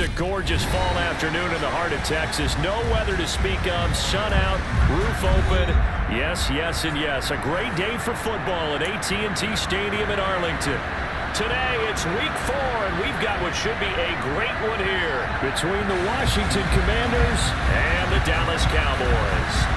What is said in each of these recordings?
Just a gorgeous fall afternoon in the heart of Texas. No weather to speak of. Sun out, roof open. Yes, yes, and yes. A great day for football at AT&T Stadium in Arlington. Today, it's week 4, and we've got what should be a great one here between the Washington Commanders and the Dallas Cowboys.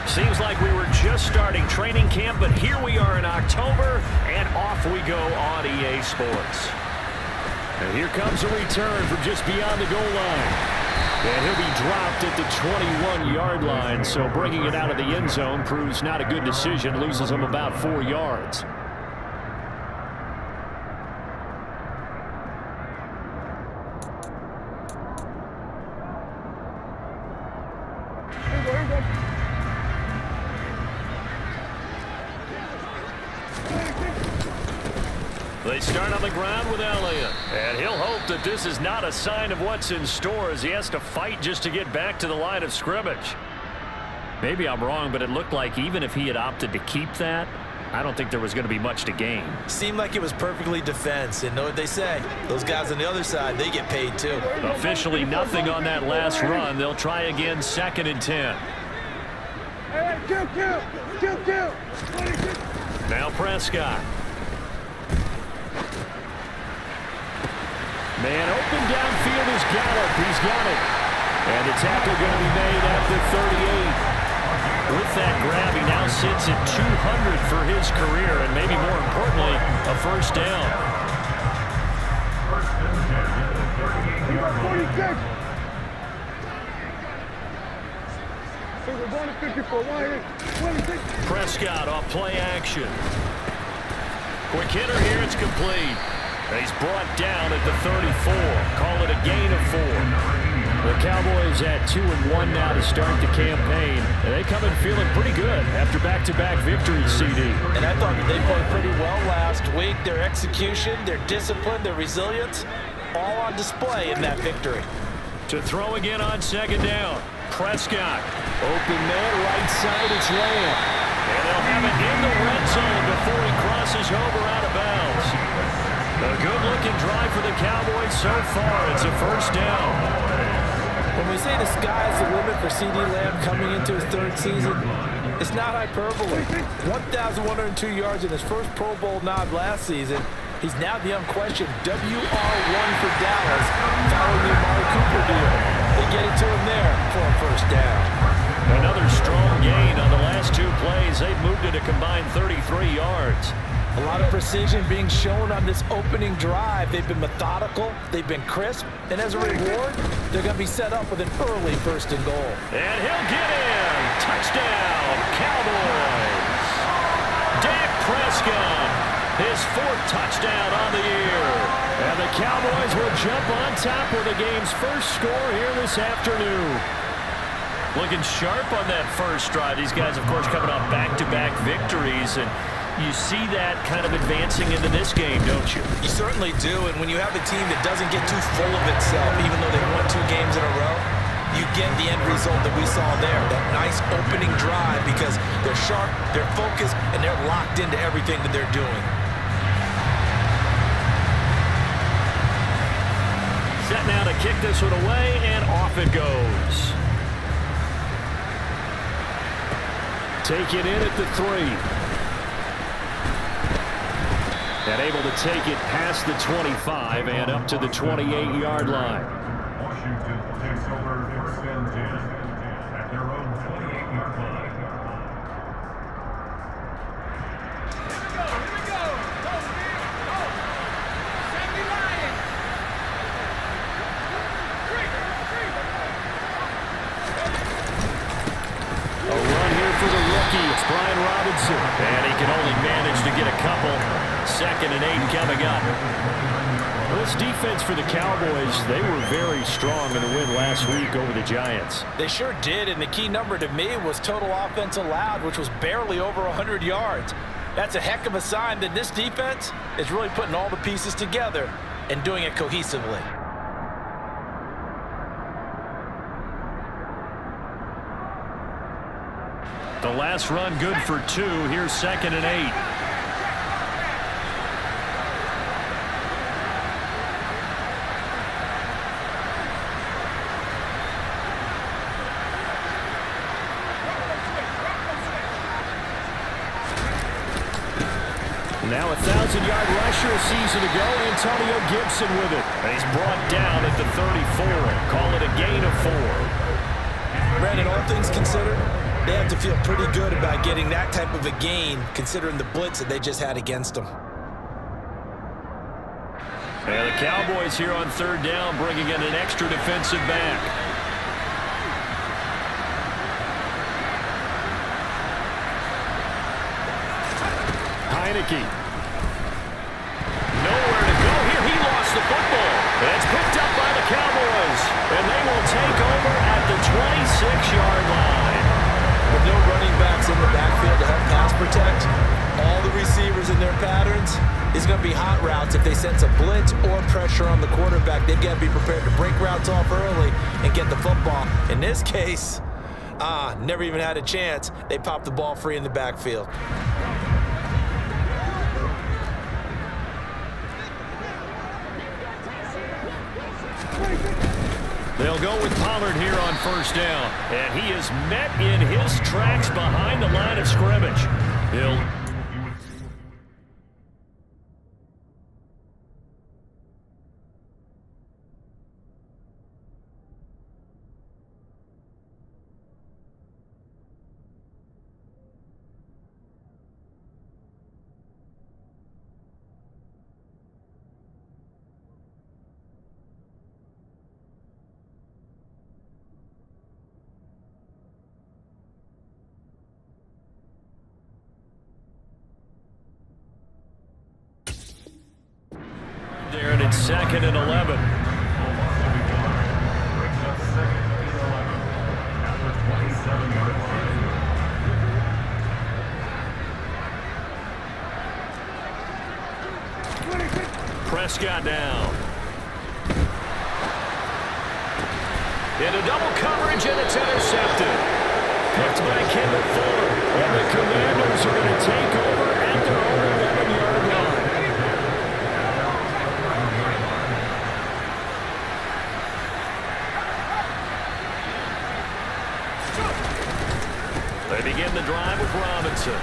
Seems like we were just starting training camp, but here we are in October, and off we go on EA Sports. And here comes a return from just beyond the goal line. And he'll be dropped at the 21-yard line, so bringing it out of the end zone proves not a good decision, loses him about 4 yards. They start on the ground with Elliott, and he'll hope that this is not a sign of what's in store as he has to fight just to get back to the line of scrimmage. Maybe I'm wrong, but it looked like even if he had opted to keep that, I don't think there was going to be much to gain. Seemed like it was perfectly defense, and know what they say. Those guys on the other side, they get paid too. Officially nothing on that last run. They'll try again, 2nd and 10. Now Prescott. Man open downfield is Gallup. He's got it. And the tackle going to be made at the 38. With that grab, he now sits at 200 for his career, and maybe more importantly, a first down. Prescott off play action. Quick hitter here, it's complete. He's brought down at the 34. Call it a gain of 4. The Cowboys at 2-1 now to start the campaign. And they come in feeling pretty good after back-to-back victories, CD. And I thought that they played pretty well last week. Their execution, their discipline, their resilience, all on display in that victory. To throw again on 2nd down. Prescott. Open man, right side, it's Lamb. And they'll have it in the red zone before he crosses over out of bounds. A good-looking drive for the Cowboys so far. It's a first down. When we say the sky's the limit for C.D. Lamb coming into his 3rd season, it's not hyperbole. 1,102 yards in his first Pro Bowl nod last season. He's now the unquestioned WR1 for Dallas following the Amari Cooper deal. They get it to him there for a first down. Another strong gain on the last 2 plays. They've moved it a combined 33 yards. A lot of precision being shown on this opening drive. They've been methodical, they've been crisp, and as a reward, they're going to be set up with an early 1st and goal. And he'll get in. Touchdown, Cowboys. Dak Prescott, his 4th touchdown on the year. And the Cowboys will jump on top with the game's first score here this afternoon. Looking sharp on that first drive. These guys, of course, coming off back-to-back victories, and you see that kind of advancing into this game, don't you? You certainly do, and when you have a team that doesn't get too full of itself, even though they won 2 games in a row, you get the end result that we saw there, that nice opening drive, because they're sharp, they're focused, and they're locked into everything that they're doing. Set now to kick this one away, and off it goes. Take it in at the 3. And able to take it past the 25 and up to the 28-yard line. Washington takes over 1st and 10 at their own 28-yard line. Here we go. Go. Sandy Lion. A run here for the rookie. It's Brian Robinson. And he can only manage to get a couple. 2nd and 8 coming up. Well, this defense for the Cowboys, they were very strong in the win last week over the Giants. They sure did, and the key number to me was total offense allowed, which was barely over 100 yards. That's a heck of a sign that this defense is really putting all the pieces together and doing it cohesively. last run good for 2. Here's 2nd and 8. Now a 1,000-yard rusher a season ago, Antonio Gibson with it. And he's brought down at the 34. Call it a gain of 4. Brandon, all things considered, they have to feel pretty good about getting that type of a gain, considering the blitz that they just had against them. And the Cowboys here on 3rd down, bringing in an extra defensive back. Heineke. Nowhere to go here. He lost the football. And it's picked up by the Cowboys. And they will take over at the 26-yard line. With no running backs in the backfield to help pass protect, all the receivers in their patterns is going to be hot routes. If they sense a blitz or pressure on the quarterback, they've got to be prepared to break routes off early and get the football. In this case, never even had a chance. They popped the ball free in the backfield. They'll go with Pollard here on 1st down. And he is met in his tracks behind the line of scrimmage. He'll... there, and it's 2nd and 11. Prescott down. Into double coverage, and it's intercepted. Picked by Kendall Fuller. And the Commanders are going to take over at their own 11-yard line. They begin the drive with Robinson.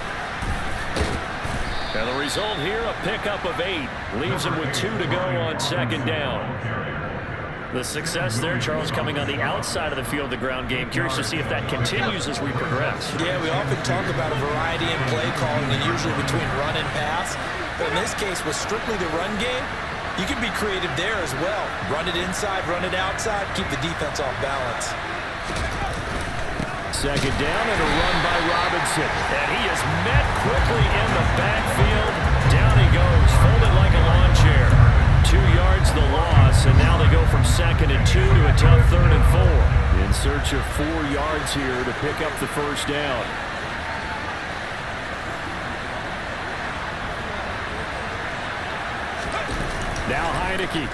And the result here, a pickup of 8. Leaves him with 2 to go on 2nd down. The success there, Charles, coming on the outside of the field, the ground game. Curious to see if that continues as we progress. Yeah, we often talk about a variety in play calling, and usually between run and pass. But in this case, with strictly the run game, you can be creative there as well. Run it inside, run it outside, keep the defense off balance. 2nd down and a run by Robinson. And he is met quickly in the backfield. Down he goes, folded like a lawn chair. 2 yards the loss, and now they go from 2nd and 2 to a tough 3rd and 4. In search of 4 yards here to pick up the 1st down. Now Heineke.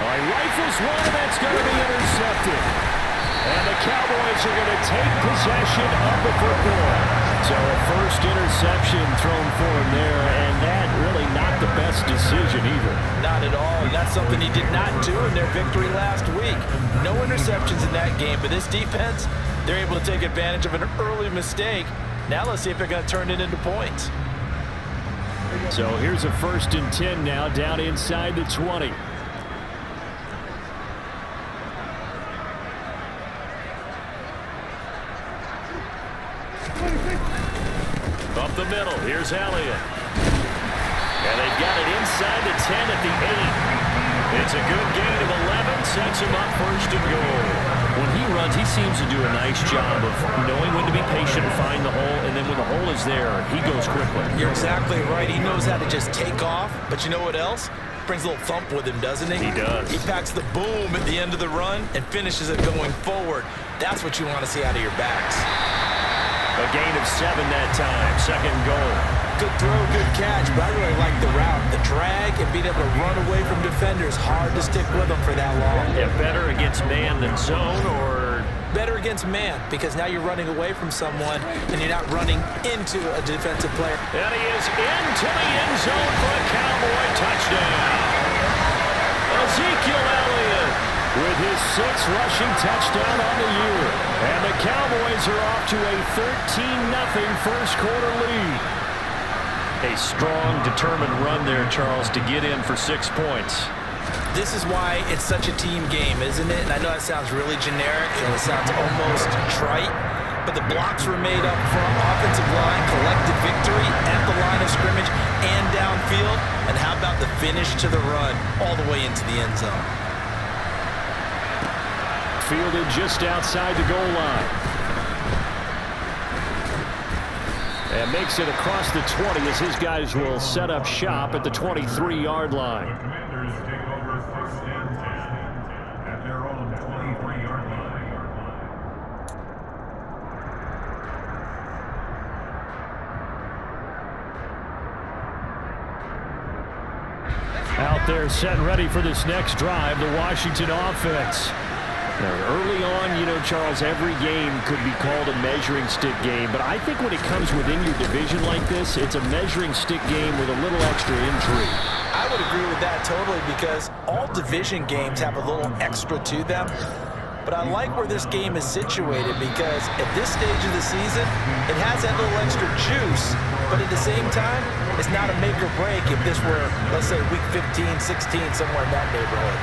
He rifles one, and that's going to be intercepted. And the Cowboys are going to take possession of the football. So a first interception thrown for him there, and that really not the best decision either. Not at all, and that's something he did not do in their victory last week. No interceptions in that game, but this defense, they're able to take advantage of an early mistake. Now let's see if they're going to turn it into points. So here's a 1st and 10 now, down inside the 20. Up the middle, here's Elliott. And they've got it inside the 10 at the 8. It's a good gain of 11, sets him up 1st and goal. When he runs, he seems to do a nice job of knowing when to be patient and find the hole, and then when the hole is there, he goes quickly. You're exactly right. He knows how to just take off, but you know what else? Brings a little thump with him, doesn't he? He does. He packs the boom at the end of the run and finishes it going forward. That's what you want to see out of your backs. A gain of 7 that time, 2nd and goal. Good throw, good catch, but I really like the route. The drag and being able to run away from defenders, hard to stick with them for that long. Yeah, better against man than zone, or better against man because now you're running away from someone and you're not running into a defensive player. And he is into the end zone for a Cowboy touchdown. Ezekiel Elliott with his 6th rushing touchdown on the year. And the Cowboys are off to a 13-0 first quarter lead. A strong, determined run there, Charles, to get in for 6 points. This is why it's such a team game, isn't it? And I know that sounds really generic and it sounds almost trite, but the blocks were made up front, offensive line, collective victory at the line of scrimmage and downfield. And how about the finish to the run all the way into the end zone? Fielded just outside the goal line. And makes it across the 20 as his guys will set up shop at the 23-yard line. Out there set and ready for this next drive, the Washington offense. Now, early on, you know, Charles, every game could be called a measuring stick game, but I think when it comes within your division like this, it's a measuring stick game with a little extra intrigue. I would agree with that totally because all division games have a little extra to them. But I like where this game is situated because at this stage of the season, it has that little extra juice, but at the same time, it's not a make or break if this were, let's say, week 15, 16, somewhere in that neighborhood.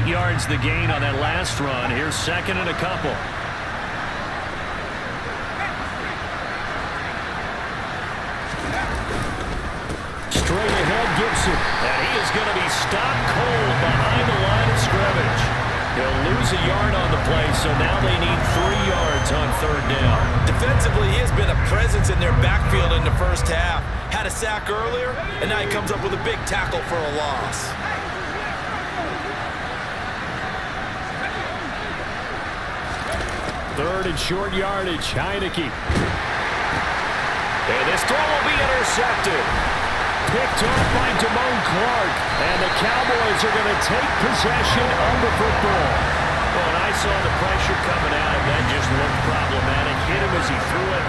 Yards the gain on that last run. Here's second and a couple. Straight ahead, Gibson. And he is going to be stopped cold behind the line of scrimmage. He'll lose a yard on the play, so now they need 3 yards on third down. Defensively, he has been a presence in their backfield in the first half. Had a sack earlier, and now he comes up with a big tackle for a loss. Third and short yardage, Heineke. And this throw will be intercepted. Picked off by Damone Clark. And the Cowboys are going to take possession of the football. Well, and I saw the pressure coming at him. That just looked problematic. Hit him as he threw it,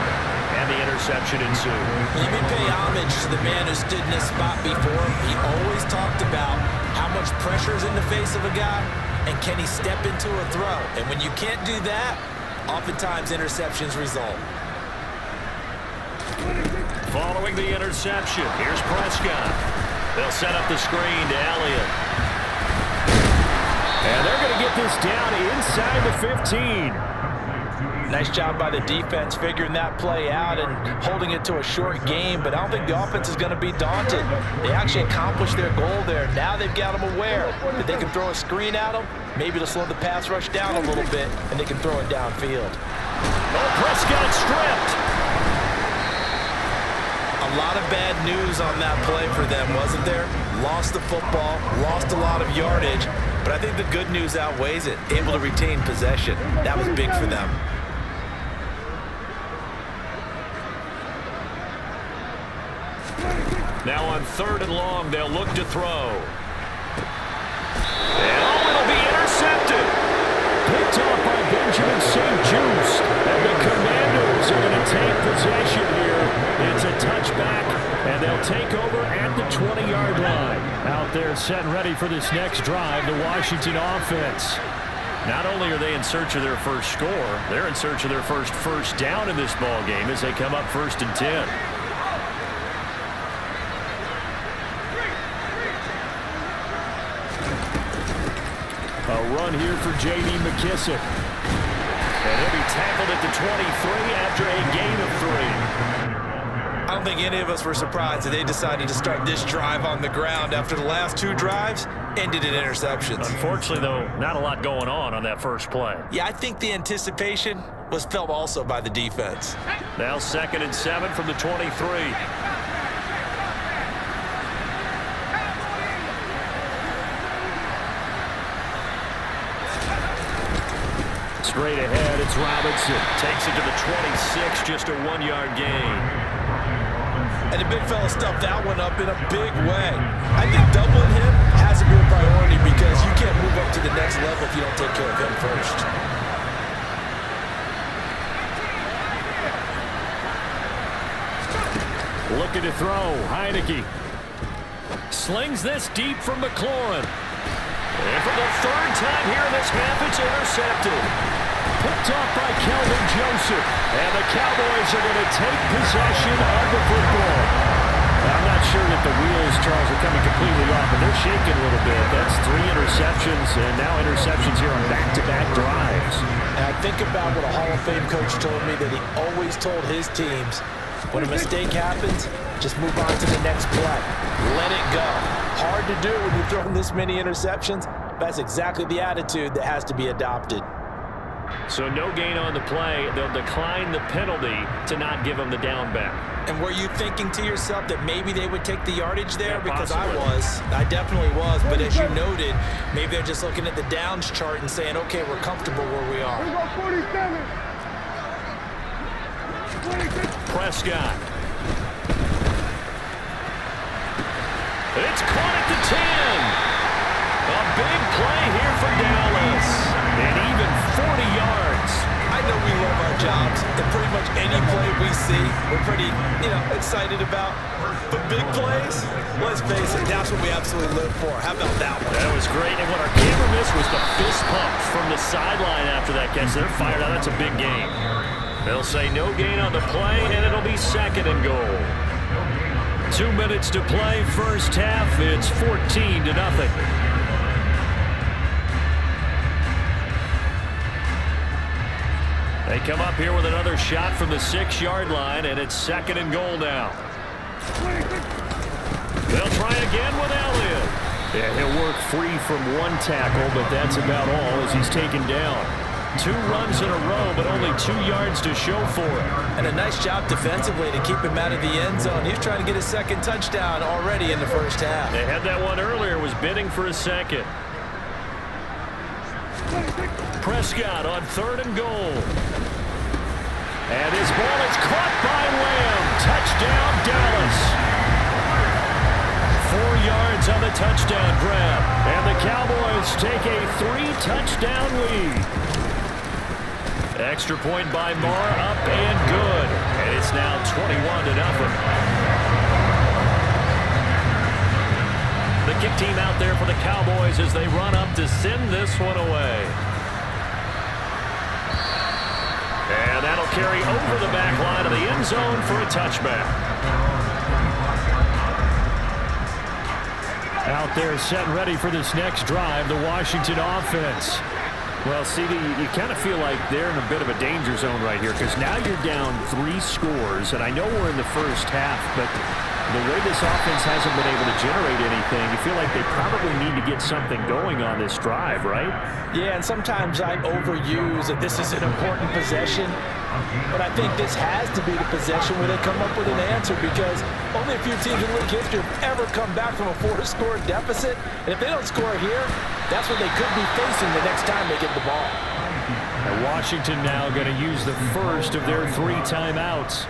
and the interception ensued. Let me pay homage to the man who stood in this spot before. He always talked about how much pressure is in the face of a guy, and can he step into a throw. And when you can't do that, oftentimes interceptions result. Following the interception, here's Prescott. They'll set up the screen to Elliott. And they're going to get this down inside the 15. Nice job by the defense figuring that play out and holding it to a short game, but I don't think the offense is going to be daunted. They actually accomplished their goal there. Now they've got them aware that they can throw a screen at them, maybe to slow the pass rush down a little bit, and they can throw it downfield. Oh, Prescott stripped. A lot of bad news on that play for them, wasn't there? Lost the football, lost a lot of yardage, but I think the good news outweighs it. Able to retain possession. That was big for them. Now on third and long, they'll look to throw. And it'll be intercepted. Picked off by Benjamin St-Juste. And the Commanders are going to take possession here. It's a touchback, and they'll take over at the 20-yard line. Out there set and ready for this next drive, the Washington offense. Not only are they in search of their first score, they're in search of their first down in this ball game as they come up 1st and 10. A run here for J.D. McKissick. And he'll be tackled at the 23 after a gain of 3. I don't think any of us were surprised that they decided to start this drive on the ground after the last 2 drives ended in interceptions. Unfortunately, though, not a lot going on that first play. Yeah, I think the anticipation was felt also by the defense. Now 2nd and 7 from the 23. Straight ahead, it's Robinson. Takes it to the 26, just a 1-yard gain. And the big fella stuffed that one up in a big way. I think doubling him has to be a priority because you can't move up to the next level if you don't take care of him first. Looking to throw. Heineke slings this deep from McLaurin. And for the third time here in this half, it's intercepted. Picked off by Kelvin Joseph. And the Cowboys are going to take possession of the football. I'm not sure that the wheels, Charles, are coming completely off, but they're shaking a little bit. That's 3 interceptions, and now interceptions here on back-to-back drives. And I think about what a Hall of Fame coach told me that he always told his teams, when a mistake happens, just move on to the next play. Let it go. Hard to do when you've thrown this many interceptions. That's exactly the attitude that has to be adopted. So no gain on the play. They'll decline the penalty to not give them the down back. And were you thinking to yourself that maybe they would take the yardage there? Yeah, because possibly. I definitely was. But as you noted, maybe they're just looking at the downs chart and saying, okay, we're comfortable where we are. Prescott. It's caught at the 10. A big play here for Dallas. And even 40 yards. I know we love our jobs, and pretty much any play we see, we're pretty, excited about. But big plays, let's face it, that's what we absolutely live for. How about that one? That was great. And what our camera missed was the fist pump from the sideline after that catch. They're fired out. That's a big gain. They'll say no gain on the play, and it'll be 2nd and goal. 2 minutes to play, first half. It's 14-0. They come up here with another shot from the 6-yard line, and it's 2nd and goal now. They'll try again with Elliott. Yeah, he'll work free from one tackle, but that's about all as he's taken down. 2 runs in a row, but only 2 yards to show for it. And a nice job defensively to keep him out of the end zone. He's trying to get his 2nd touchdown already in the first half. They had that one earlier, was bidding for a 2nd. Prescott on 3rd and goal. And his ball is caught by Lamb. Touchdown, Dallas. 4 yards on the touchdown grab. And the Cowboys take a 3-touchdown lead. Extra point by Marr, up and good. And it's now 21-0. The kick team out there for the Cowboys as they run up to send this one away. And that'll carry over the back line of the end zone for a touchback. Out there set and ready for this next drive, the Washington offense. Well, CD, you kind of feel like they're in a bit of a danger zone right here because now you're down 3 scores, and I know we're in the first half, but the way this offense hasn't been able to generate anything, you feel like they probably need to get something going on this drive, right? Yeah, and sometimes I overuse that this is an important possession, but I think this has to be the possession where they come up with an answer because only a few teams in league history have ever come back from a 4-score deficit, and if they don't score here, that's what they could be facing the next time they get the ball. And Washington now going to use the first of their 3 timeouts.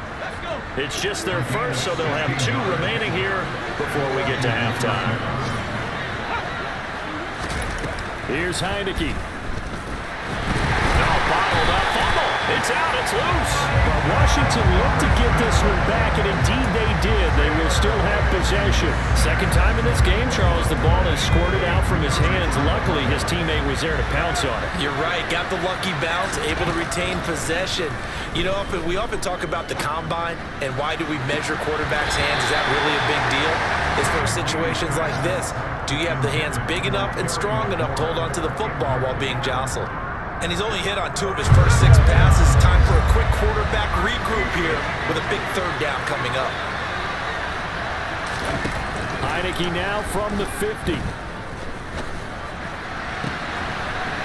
It's just their first, so they'll have 2 remaining here before we get to halftime. Here's Heineke. Now bottled up, fumble. It's out, it's loose. But Washington looked to get this one back, and indeed they did. They will still have possession. Second time in this game, Charles, the ball is squirted out from his hands. Luckily, his teammate was there to pounce on it. You're right. Got the lucky bounce, able to retain possession. You know, we often talk about the combine and why do we measure quarterbacks' hands. Is that really a big deal? It's for situations like this. Do you have the hands big enough and strong enough to hold on to the football while being jostled? And he's only hit on 2 of his first 6 passes. Time for a quick quarterback regroup here with a big 3rd down coming up. Heineke now from the 50.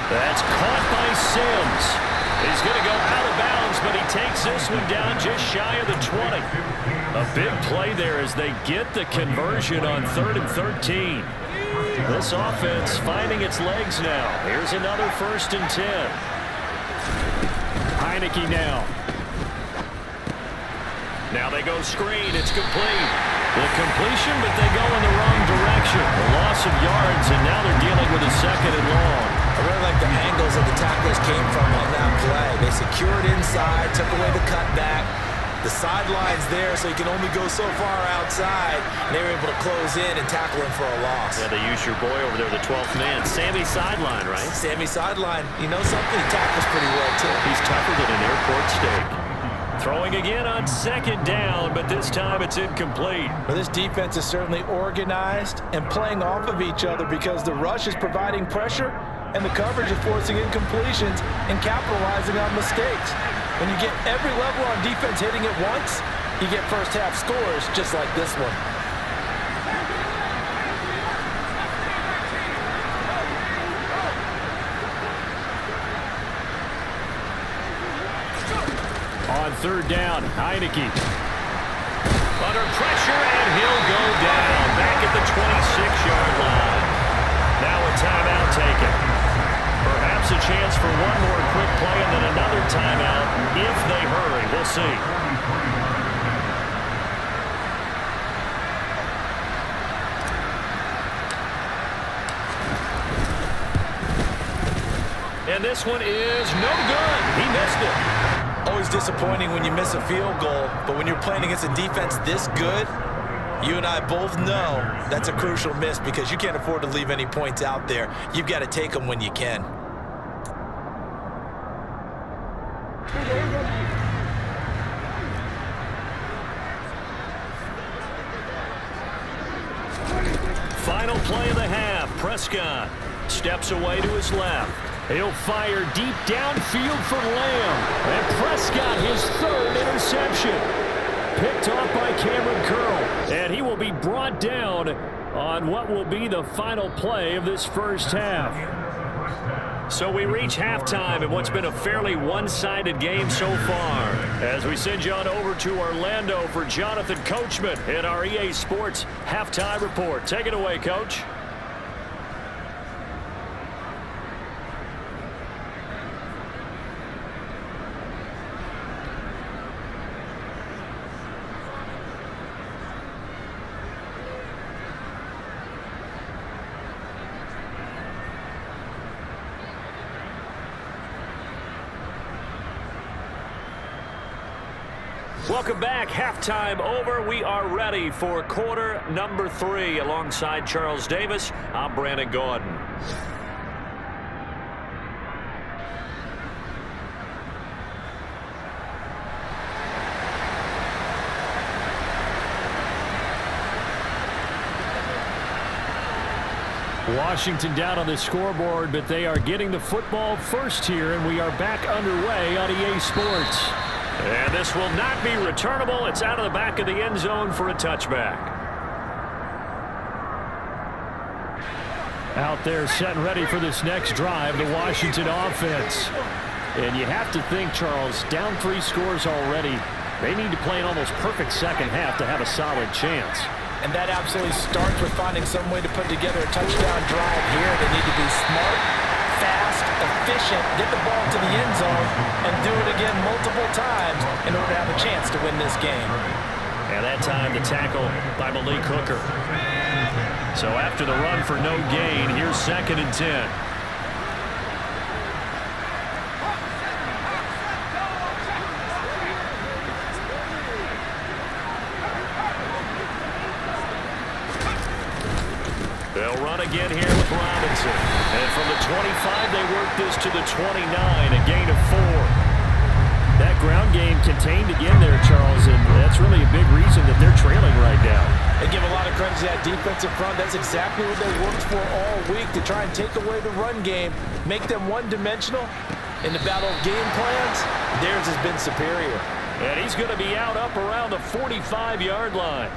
That's caught by Sims. He's going to go out of bounds, but he takes this one down just shy of the 20. A big play there as they get the conversion on 3rd and 13. This offense finding its legs now. Here's another 1st and 10. Heineke now. Now they go screen. It's complete. The completion, but they go in the wrong direction. A loss of yards, and now they're dealing with a second and long. I really like the angles that the tacklers came from on that play. They secured inside, took away the cutback. The sideline's there, so you can only go so far outside. And they were able to close in and tackle him for a loss. Yeah, they used your boy over there, the 12th man. Sammy Sideline, right? Sammy Sideline. You know something? He tackles pretty well, too. He's tougher than an airport steak. Throwing again on second down, but this time it's incomplete. Well, this defense is certainly organized and playing off of each other because the rush is providing pressure and the coverage is forcing incompletions and capitalizing on mistakes. When you get every level on defense hitting it once, you get first half scores just like this one. On third down, Heineke. Under pressure, and he'll go down. Back at the 26-yard line. Now a timeout taken. Perhaps a chance for one more quick play and then another timeout if they hurry. We'll see. And this one is no good. He missed it. Always disappointing when you miss a field goal, but when you're playing against a defense this good, you and I both know that's a crucial miss because you can't afford to leave any points out there. You've got to take them when you can. Final play of the half. Prescott steps away to his left. He'll fire deep downfield for Lamb. And Prescott, his third interception. Picked off by Cameron Curl. And he will be brought down on what will be the final play of this first half. So we reach halftime in what's been a fairly one-sided game so far. As we send you on over to Orlando for Jonathan Coachman in our EA Sports Halftime Report. Take it away, Coach. Welcome back. Halftime over. We are ready for quarter number 3. Alongside Charles Davis, I'm Brandon Gordon. Washington down on the scoreboard, but they are getting the football first here, and we are back underway on EA Sports. And this will not be returnable. It's out of the back of the end zone for a touchback. Out there set and ready for this next drive, the Washington offense. And you have to think, Charles, down 3 scores already. They need to play an almost perfect second half to have a solid chance. And that absolutely starts with finding some way to put together a touchdown drive here. They need to be smart, fast, efficient, get the ball to the end zone, and do it again multiple times in order to have a chance to win this game. And that time the tackle by Malik Hooker. So after the run for no gain, here's 2nd and 10. They'll run again here with Robinson. And from the 25, they work this to the 29, a gain of 4. That ground game contained again there, Charles, and that's really a big reason that they're trailing right now. They give a lot of credit to that defensive front. That's exactly what they worked for all week, to try and take away the run game, make them one-dimensional. In the battle of game plans, theirs has been superior. And he's going to be out up around the 45-yard line.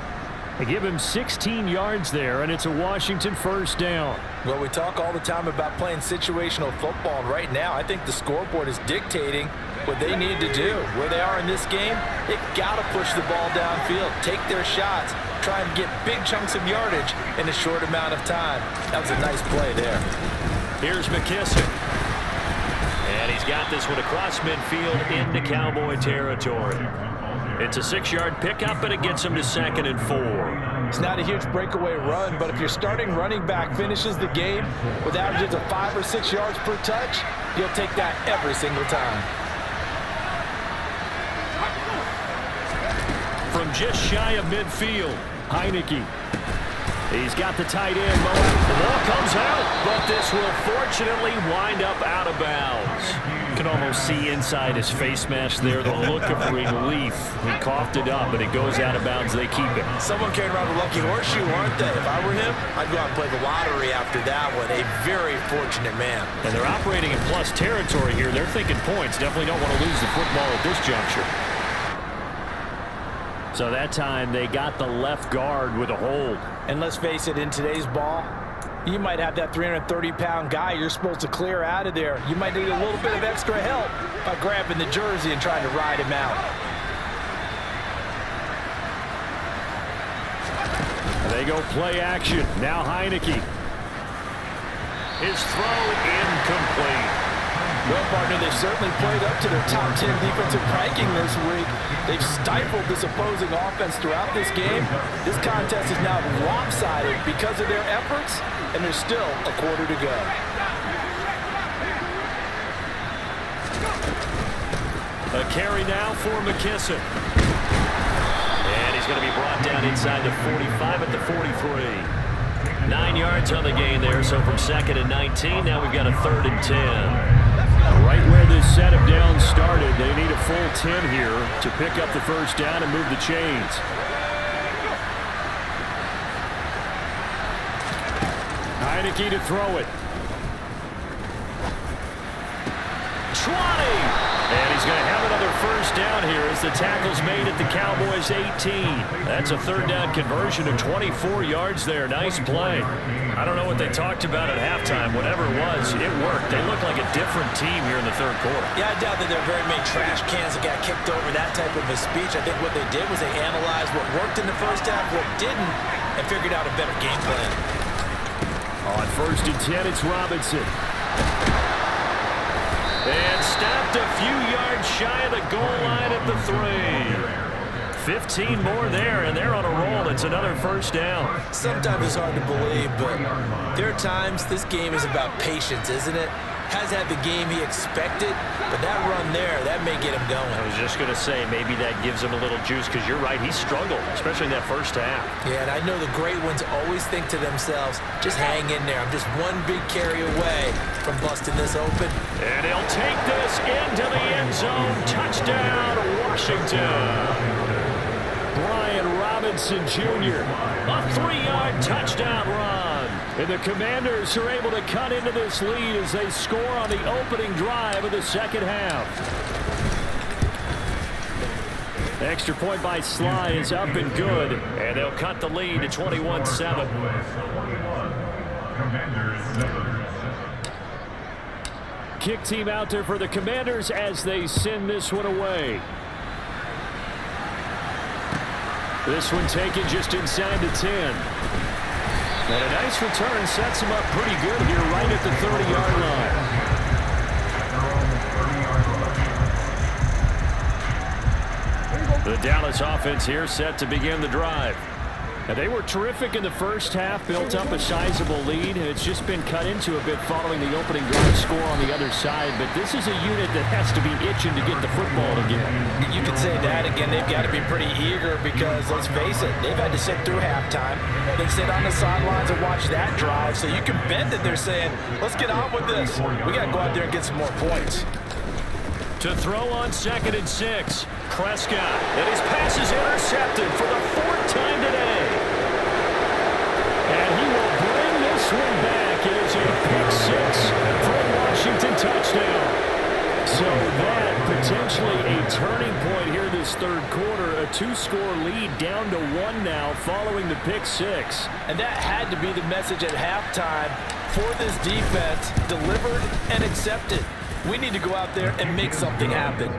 They give him 16 yards there, and it's a Washington first down. Well, we talk all the time about playing situational football, and right now I think the scoreboard is dictating what they need to do. Where they are in this game, they've got to push the ball downfield, take their shots, try and get big chunks of yardage in a short amount of time. That was a nice play there. Here's McKissick. And he's got this one across midfield into Cowboy territory. It's a 6-yard pickup, and it gets him to 2nd and 4. It's not a huge breakaway run, but if your starting running back finishes the game with averages of 5 or 6 yards per touch, you'll take that every single time. From just shy of midfield, Heineke. He's got the tight end. The ball comes out, but this will fortunately wind up out of bounds. You can almost see inside his face mask there the look of relief. He coughed it up, but it goes out of bounds. They keep it. Someone carrying around a lucky horseshoe, aren't they? If I were him, I'd go out and play the lottery after that one. A very fortunate man. And they're operating in plus territory here. They're thinking points. Definitely don't want to lose the football at this juncture. So that time they got the left guard with a hold. And let's face it, in today's ball, you might have that 330-pound guy you're supposed to clear out of there. You might need a little bit of extra help by grabbing the jersey and trying to ride him out. They go play action. Now Heineke. His throw incomplete. Well, partner, they've certainly played up to their top 10 defensive ranking this week. They've stifled this opposing offense throughout this game. This contest is now lopsided because of their efforts, and there's still a quarter to go. A carry now for McKissick. And he's going to be brought down inside the 45 at the 43. 9 yards on the gain there, so from 2nd and 19, now we've got a 3rd and 10. Right where this setup down started, they need a full 10 here to pick up the first down and move the chains. Heineke to throw it. 20! And he's going to have another first down here as the tackle's made at the Cowboys' 18. That's a 3rd down conversion of 24 yards there. Nice play. I don't know what they talked about at halftime. Whatever it was, it worked. They look like a different team here in the 3rd quarter. Yeah, I doubt that there are very many trash cans that got kicked over that type of a speech. I think what they did was they analyzed what worked in the first half, what didn't, and figured out a better game plan. On 1st and 10, it's Robinson. And stopped a few yards shy of the goal line at the 3. 15 more there, and they're on a roll. It's another first down. Sometimes it's hard to believe, but there are times this game is about patience, isn't it? Has had the game he expected, but that run there, that may get him going. I was just going to say, maybe that gives him a little juice, because you're right, he struggled, especially in that first half. Yeah, and I know the great ones always think to themselves, just hang in there. I'm just one big carry away from busting this open. And he'll take this into the end zone. Touchdown, Washington. Brian Robinson Jr., a 3-yard touchdown run. And the Commanders are able to cut into this lead as they score on the opening drive of the second half. Extra point by Sly is up and good. And they'll cut the lead to 21-7. Kick team out there for the Commanders as they send this one away. This one taken just inside the 10. And a nice return sets him up pretty good here right at the 30-yard line. The Dallas offense here set to begin the drive. And they were terrific in the first half, built up a sizable lead, and it's just been cut into a bit following the opening drive score on the other side. But this is a unit that has to be itching to get the football again. You could say that again. They've got to be pretty eager because, let's face it, they've had to sit through halftime, then sit on the sidelines and watch that drive. So you can bet that they're saying, let's get on with this. We got to go out there and get some more points. To throw on 2nd and 6, Prescott, and his pass is intercepted for the 4th time today. And he will bring this one back. It is a pick-6 for a Washington touchdown. So that potentially a turning point here this 3rd quarter. A 2-score lead down to 1 now following the pick-6. And that had to be the message at halftime for this defense, delivered and accepted. We need to go out there and make something happen.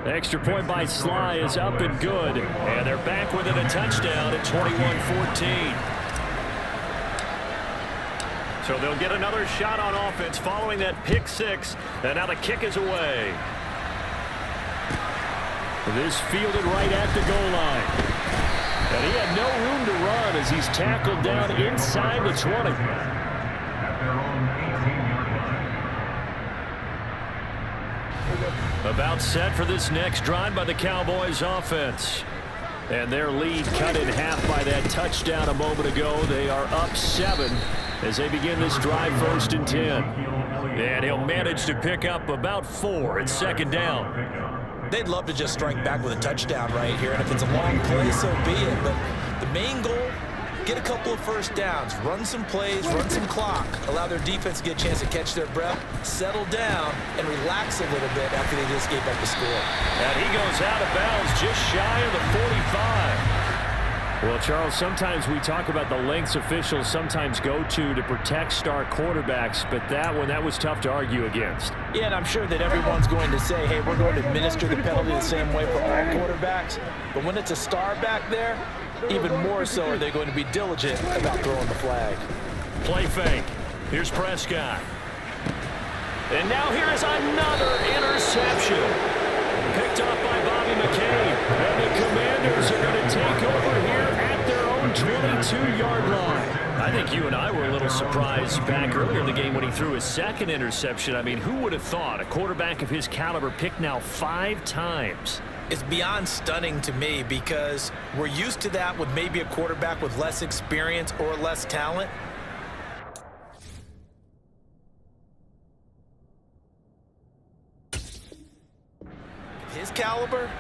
Extra point by Sly is up and good. And they're back within a touchdown at 21-14. So they'll get another shot on offense following that pick-6. And now the kick is away. This fielded right at the goal line. And he had no room to run as he's tackled down inside the 20. At their own 18-yard line. About set for this next drive by the Cowboys offense. And their lead cut in half by that touchdown a moment ago. They are up 7 as they begin this drive 1st and 10. And he'll manage to pick up about 4 at second down. They'd love to just strike back with a touchdown right here, and if it's a long play, so be it. But the main goal, get a couple of first downs, run some plays, run some clock, allow their defense to get a chance to catch their breath, settle down, and relax a little bit after they just gave up the score. And he goes out of bounds just shy of the 45. Well, Charles, sometimes we talk about the lengths officials sometimes go to protect star quarterbacks, but that one, that was tough to argue against. Yeah, and I'm sure that everyone's going to say, hey, we're going to administer the penalty the same way for all quarterbacks. But when it's a star back there, even more so are they going to be diligent about throwing the flag. Play fake. Here's Prescott. And now here is another interception. Picked up by Bobby McCain. And the Commanders are going to take over here at their own 22-yard line. I think you and I were a little surprised back earlier in the game when he threw his second interception. I mean, who would have thought a quarterback of his caliber picked now 5 times? It's beyond stunning to me because we're used to that with maybe a quarterback with less experience or less talent. His caliber,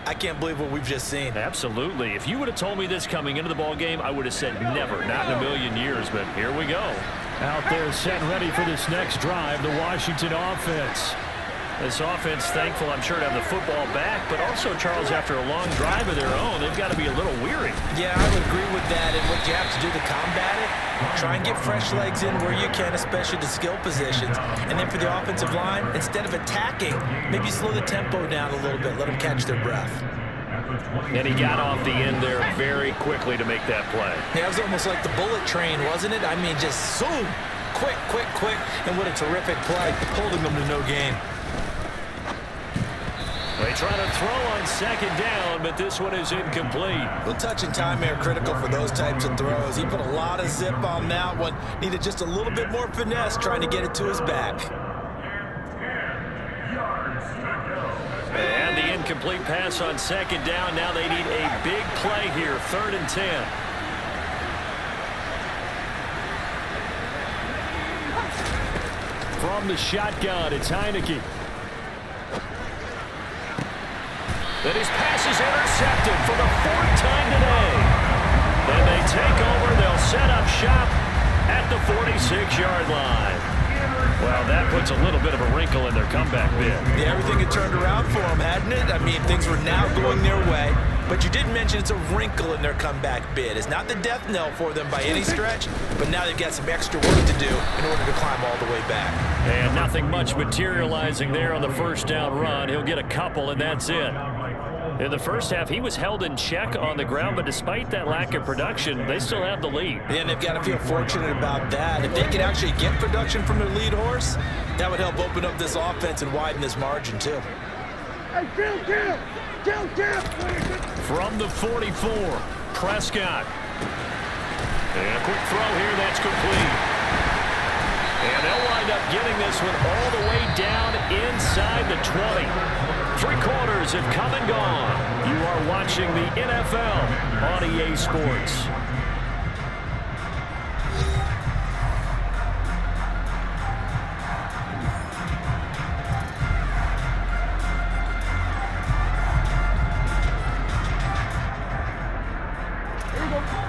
I can't believe what we've just seen. Absolutely. If you would have told me this coming into the ball game, I would have said never, not in a million years, but here we go. Out there set and ready for this next drive, the Washington offense. This offense, thankful, I'm sure, to have the football back, but also, Charles, after a long drive of their own, they've got to be a little weary. Yeah, I would agree with that, and what you have to do to combat it, try and get fresh legs in where you can, especially the skill positions. And then for the offensive line, instead of attacking, maybe slow the tempo down a little bit, let them catch their breath. And he got off the end there very quickly to make that play. Yeah, it was almost like the bullet train, wasn't it? I mean, just zoom, quick, quick, quick, and what a terrific play, holding them to no gain. They try to throw on second down, but this one is incomplete. Well, touch and time are critical for those types of throws. He put a lot of zip on that one. Needed just a little bit more finesse trying to get it to his back. And the incomplete pass on second down. Now they need a big play here, 3rd and 10. From the shotgun, it's Heineke. That his pass is intercepted for the 4th time today. Then they take over. They'll set up shop at the 46-yard line. Well, that puts a little bit of a wrinkle in their comeback bid. Yeah, everything had turned around for them, hadn't it? I mean, things were now going their way. But you did mention it's a wrinkle in their comeback bid. It's not the death knell for them by any stretch, but now they've got some extra work to do in order to climb all the way back. And nothing much materializing there on the first down run. He'll get a couple, and that's it. In the first half, he was held in check on the ground, but despite that lack of production, they still have the lead. And they've got to feel fortunate about that. If they could actually get production from their lead horse, that would help open up this offense and widen this margin, too. Hey, kill! From the 44, Prescott. And a quick throw here, that's complete. And they'll wind up getting this one all the way down inside the 20. 3 quarters have come and gone. You are watching the NFL on EA Sports.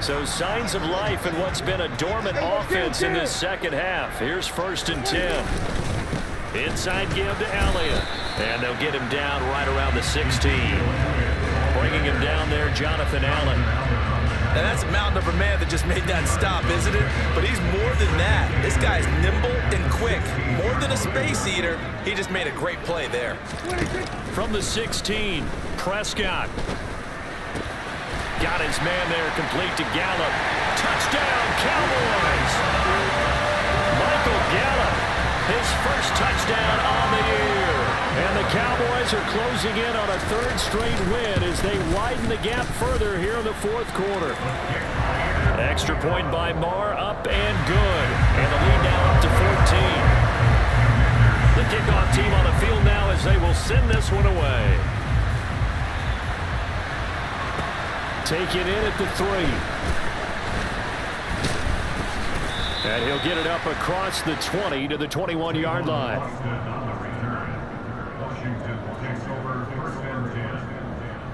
So signs of life in what's been a dormant offense in this second half. Here's 1st and 10. Inside give to Elliott. And they'll get him down right around the 16. Bringing him down there, Jonathan Allen. Now that's a mountain of a man that just made that stop, isn't it? But he's more than that. This guy's nimble and quick. More than a space eater, he just made a great play there. From the 16, Prescott. Got his man there, complete to Gallup. Touchdown, Cowboys! Michael Gallup, his first touchdown on the year. And And the Cowboys are closing in on a third straight win as they widen the gap further here in the fourth quarter. Extra point by Marr, up and good. And the lead now up to 14. The kickoff team on the field now as they will send this one away. Take it in at the 3. And he'll get it up across the 20 to the 21-yard line. Washington takes over first and 10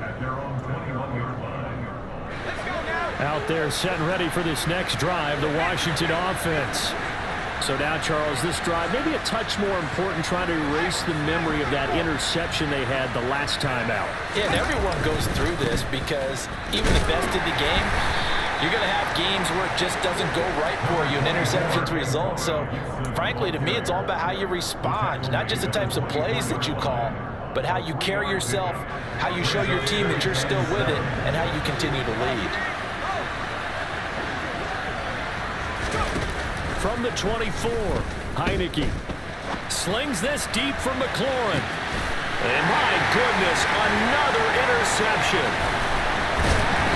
at their own 21-yard line. Out there set and ready for this next drive, the Washington offense. So now, Charles, this drive maybe a touch more important, trying to erase the memory of that interception they had the last time out. Yeah, and everyone goes through this because even the best in the game, you're going to have games where it just doesn't go right for you and interceptions result. So, frankly, to me, it's all about how you respond, not just the types of plays that you call, but how you carry yourself, how you show your team that you're still with it, and how you continue to lead. From the 24, Heineke slings this deep from McLaurin. And my goodness, another interception.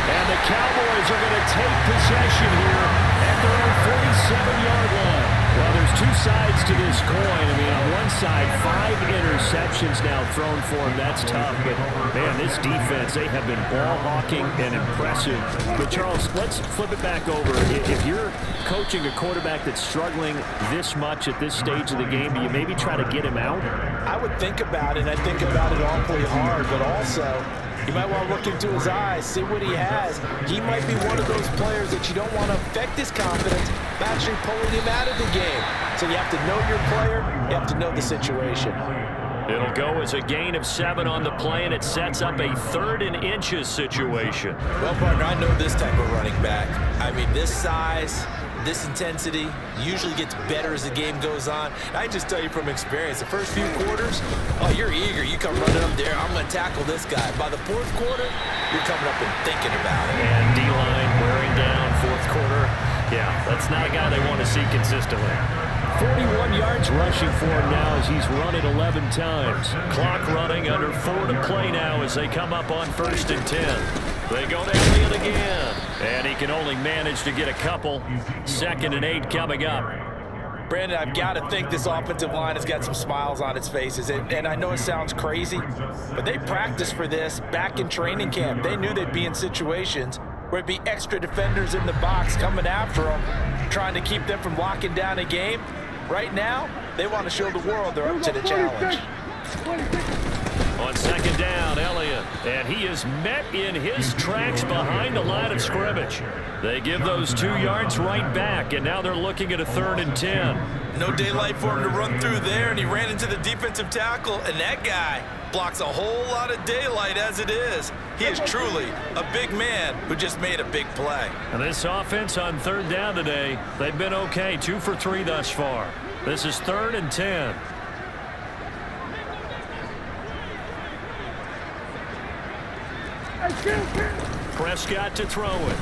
And the Cowboys are going to take possession here at their own 47-yard line. Well, there's two sides to this coin. I mean, on one side, 5 interceptions now thrown for him. That's tough. But, man, this defense, they have been ball hawking and impressive. But, Charles, let's flip it back over. If you're coaching a quarterback that's struggling this much at this stage of the game, do you maybe try to get him out? I would think about it, and I think about it awfully hard, but also you might want to look into his eyes, see what he has. He might be one of those players that you don't want to affect his confidence by actually pulling him out of the game. So you have to know your player, you have to know the situation. It'll go as a gain of 7 on the play, and it sets up a 3rd and inches situation. Well, partner, I know this type of running back. I mean, this size, this intensity usually gets better as the game goes on. I just tell you from experience, the first few quarters, oh, you're eager. You come running up there, I'm going to tackle this guy. By the 4th quarter, you're coming up and thinking about it. And D-line wearing down 4th quarter. Yeah, that's not a guy they want to see consistently. 41 yards rushing for him now as he's run it 11 times. Clock running, under 4 to play now as they come up on 1st and 10. They go to Elliott again. And he can only manage to get a couple. 2nd and 8 coming up. Brandon, I've got to think this offensive line has got some smiles on its faces. And I know it sounds crazy, but they practiced for this back in training camp. They knew they'd be in situations where it'd be extra defenders in the box coming after them, trying to keep them from locking down a game. Right now, they want to show the world they're up to the challenge. On 2nd down, Elliott. And he is met in his tracks behind the line of scrimmage. They give those 2 yards right back, and now they're looking at a 3rd and 10. No daylight for him to run through there, and he ran into the defensive tackle, and that guy blocks a whole lot of daylight as it is. He is truly a big man who just made a big play. And this offense on 3rd down today, they've been okay, 2 for 3 thus far. This is 3rd and 10. Prescott to throw it.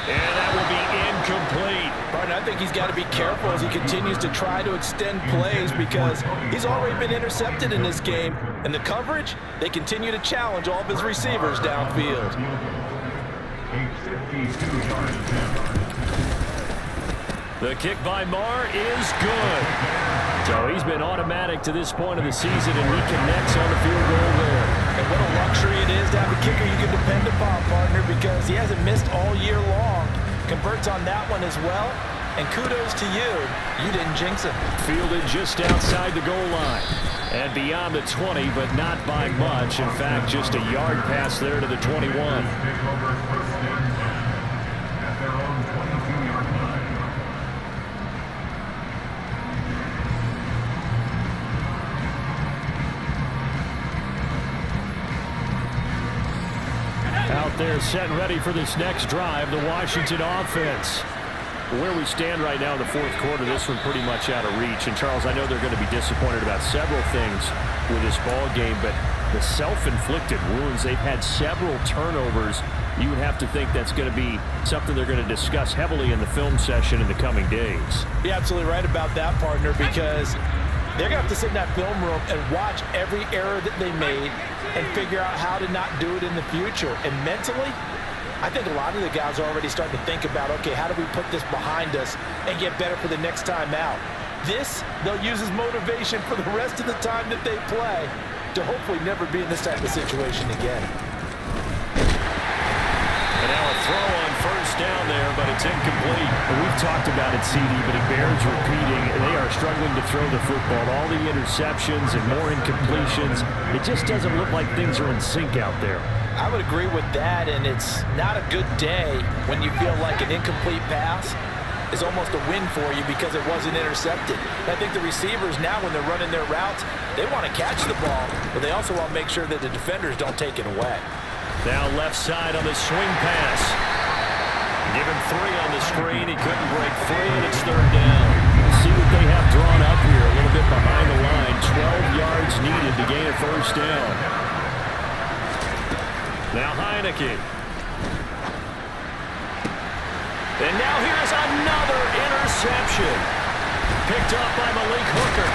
And that will be incomplete. Partner, I think he's got to be careful as he continues to try to extend plays because he's already been intercepted in this game. And the coverage, they continue to challenge all of his receivers downfield. The kick by Marr is good. So he's been automatic to this point of the season, and he connects on the field goal there. And what a luxury it is to have a kicker you can depend upon, partner, because he hasn't missed all year long. Converts on that one as well. And kudos to you. You didn't jinx him. Fielded just outside the goal line. And beyond the 20, but not by much. In fact, just a yard pass there to the 21. Out there set and ready for this next drive, the Washington offense. Where we stand right now in the 4th quarter, this one pretty much out of reach. And, Charles, I know they're going to be disappointed about several things with this ball game, but The self-inflicted wounds. They've had several turnovers. You would have to think that's going to be something they're going to discuss heavily in the film session in the coming days. You're absolutely right about that, partner, because they're going to have to sit in that film room and watch every error that they made and figure out how to not do it in the future. And mentally, I think a lot of the guys are already starting to think about, okay, how do we put this behind us and get better for the next time out? This, they'll use as motivation for the rest of the time that they play to hopefully never be in this type of situation again. And now a throw on first down there, but it's incomplete. And we've talked about it, CD, but it bears repeating. They are struggling to throw the football. All the interceptions and more incompletions. It just doesn't look like things are in sync out there. I would agree with that, and it's not a good day when you feel like an incomplete pass is almost a win for you because it wasn't intercepted. And I think the receivers now, when they're running their routes, they want to catch the ball, but they also want to make sure that the defenders don't take it away. Now left side on the swing pass. Give him 3 on the screen. He couldn't break free, and it's third down. We'll see what they have drawn up here. A little bit behind the line. 12 yards needed to gain a first down. Now Heineke. And now here's another interception. Picked up by Malik Hooker.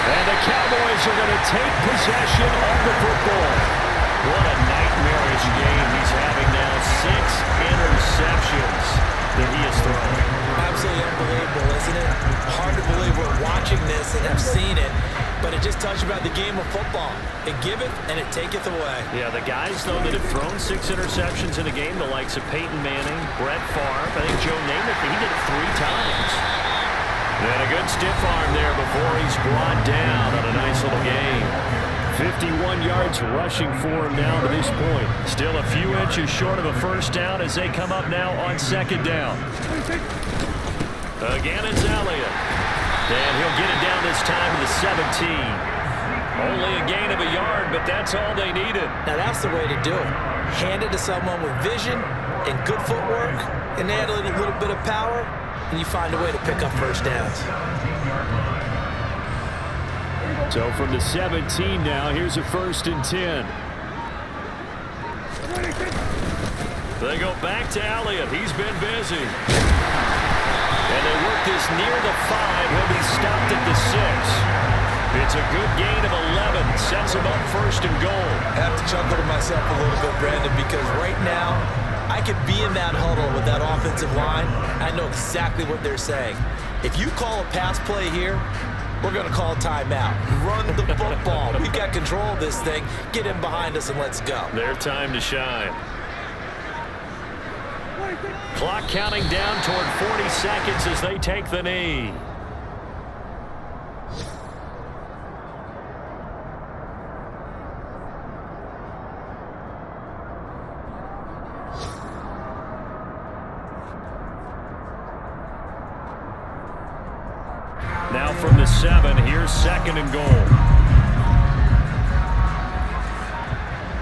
And the Cowboys are going to take possession of the football. What a nightmarish game he's having now. 6 interceptions that he has thrown. Absolutely unbelievable, isn't it? Hard to believe we're watching this and have seen it, but it just tells you about the game of football. It giveth and it taketh away. Yeah, the guys, though, that have thrown 6 interceptions in a game, the likes of Peyton Manning, Brett Favre, I think Joe Namath, he did it 3 times. And a good stiff arm there before he's brought down on a nice little game. 51 yards rushing for him now to this point. Still a few inches short of a first down as they come up now on second down. Again, it's Elliott. And he'll get it down this time to the 17. Only a gain of a yard, but that's all they needed. Now that's the way to do it. Hand it to someone with vision and good footwork, and add a little bit of power, and you find a way to pick up first downs. So from the 17 now, here's a 1st and 10. They go back to Elliott. He's been busy. And they work this near the 5. He'll be stopped at the 6. It's a good gain of 11. Sets him up 1st and goal. I have to chuckle to myself a little bit, Brandon, because right now I could be in that huddle with that offensive line. I know exactly what they're saying. If you call a pass play here, we're going to call a timeout. Run the football. We've got control of this thing. Get in behind us and let's go. Their time to shine. Clock counting down toward 40 seconds as they take the knee. Now from the 7, here's 2nd and goal.